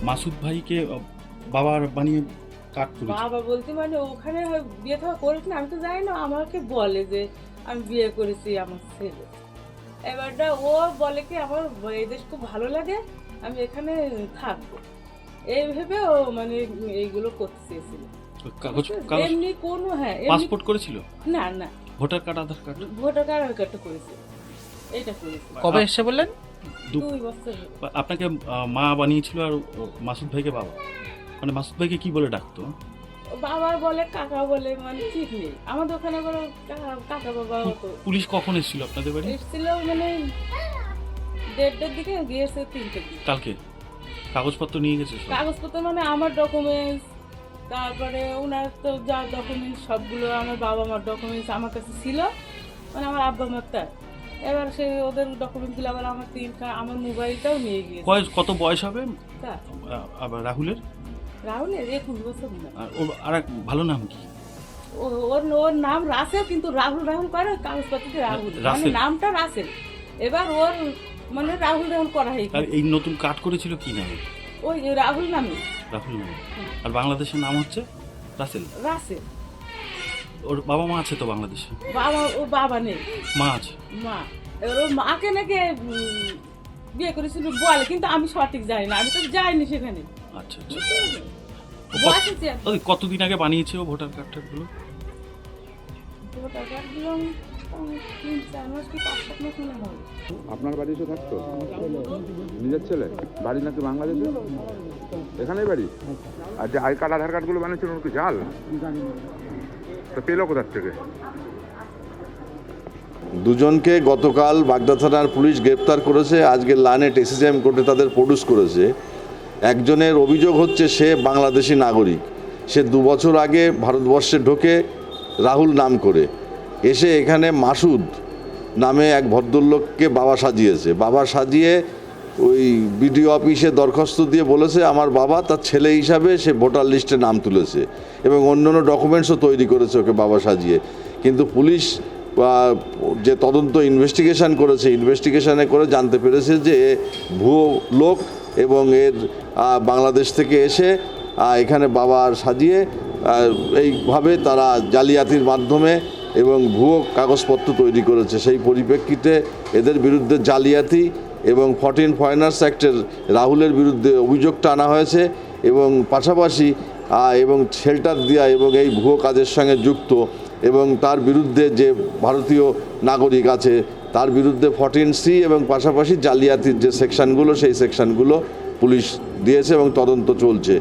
মাসুদ ভাইকে বাবার বানিয়ে কাট করেছে। বাবা বলতে মানে ওখানে বিয়ে থাকা করেছি না, আমি তো জানি না, আমাকে বলে যে আমি বিয়ে করেছি আমার ছেলে। এবারটা ও বলে কি আমার এই দেশ খুব ভালো লাগে, আমি এখানে থাকবো, এই ভেবে ও মানে এইগুলো করতে চেয়েছিল। কাগজ এমনি কোনো পাসপোর্ট করেছিল? না না, ভোটার কার্ড, আধার কার্ড? ভোটার কার্ড আধার কার্ডটা করেছে, এটা করেছে। কবে এসে বললেন? 2 বছর। আপনাকে মা বানিয়েছিল আর মাসুদ ভাইকে বাবা। মানে মাসুদ ভাইকে কি বলে ডাকতো? বাবা বলে, কাকা বলে, মানে ঠিক নেই আমাদের ওখানে করে কাকা বাবা। পুলিশ কখন এসেছিল আপনাদের বাড়ি? এসেছিল মানে 1:30টার দিকে, গিয়েছে 3টার দিকে। কালকে কাগজপত্র নিয়ে গেছে? কাগজপত্র মানে আমার ডকুমেন্টস, তারপরে ওনার তো যা ডকুমেন্টস সবগুলো, আমার বাবা মার ডকুমেন্টস আমার কাছে ছিল, মানে আমার আব্বা মারটা। এবার সে ওদের ডকুমেন্টসগুলো আবার আমার আমার মোবাইলটাও নিয়ে গিয়েছে। কত বয়স হবে তা আবার রাহুলের? রাহুলের 21 বছর না। আর ওর আর এক ভালো নাম কি? ওর নাম রাসেল, কিন্তু রাহুল রাহুল করে কাগজপত্রে রাহুল, মানে নামটা রাসেল। এবার ওর মানে রাহুল রাহুল করা হয়। আর এই নতুন কাট করেছিল কি নামে? ওই রাহুল নামে। রাহুল নামে। আর বাংলাদেশের নাম হচ্ছে রাসেল? রাসেল। ওর বাবা মা আছে তো বাংলাদেশে? ও বাবা নেই, মা আছে। মা। এবার ওর মাকে নাকি বিয়ে করেছিল বলে, কিন্তু আমি সঠিক জানি না, আমি তো যাইনি সেখানে। আচ্ছা বসেছি। কতদিন আগে বানিয়েছে ও ভোটার কার্ডগুলো? ভোটার কার্ডগুলো 3-4 মাস কি 5-7 মাস মনে হয়। আপনার বাড়ি এসে থাকতো? নিজের ছেলে? বাড়ি নাকি বাংলাদেশে? এখানেই বাড়ি? আর যে আই কার্ড আধার কার্ডগুলো বানিয়েছিল ওর কি জাল? তো পেলো কোথার থেকে? দুজনকে গতকাল বাগদা থানার পুলিশ গ্রেপ্তার করেছে। আজকে লানেট এসএসএম কোর্টে তাদের প্রডিউস করেছে। একজনের অভিযোগ হচ্ছে সে বাংলাদেশি নাগরিক। সে 2 বছর আগে ভারতবর্ষে ঢোকে রাহুল নাম করে, এসে এখানে মাসুদ নামে এক ভদ্রলোককে বাবা সাজিয়েছে। বাবা সাজিয়ে ওই বিডিও অফিসে দরখাস্ত দিয়ে বলেছে আমার বাবা তার ছেলে হিসাবে সে ভোটার লিস্টে নাম তুলেছে এবং অন্যান্য ডকুমেন্টসও তৈরি করেছে ওকে বাবা সাজিয়ে। কিন্তু পুলিশ যে তদন্ত ইনভেস্টিগেশন করেছে, ইনভেস্টিগেশনে করে জানতে পেরেছে যে ভুয়ো লোক এবং এর বাংলাদেশ থেকে এসে এখানে বাবা সাজিয়ে এইভাবে তারা জালিয়াতির মাধ্যমে এবং ভুয়ো কাগজপত্র তৈরি করেছে। সেই পরিপ্রেক্ষিতে এদের বিরুদ্ধে জালিয়াতি এবং 14 ফরেনার্স অ্যাক্টের রাহুলের বিরুদ্ধে অভিযোগটা আনা হয়েছে এবং পাশাপাশি এবং শেল্টার দেওয়া এবং এই ভুয়ো কাজের সঙ্গে যুক্ত এবং তার বিরুদ্ধে যে ভারতীয় নাগরিক আছে তার বিরুদ্ধে 14C এবং পাশাপাশি জালিয়াতির যে সেকশনগুলো সেই সেকশনগুলো পুলিশ দিয়েছে এবং তদন্ত চলছে।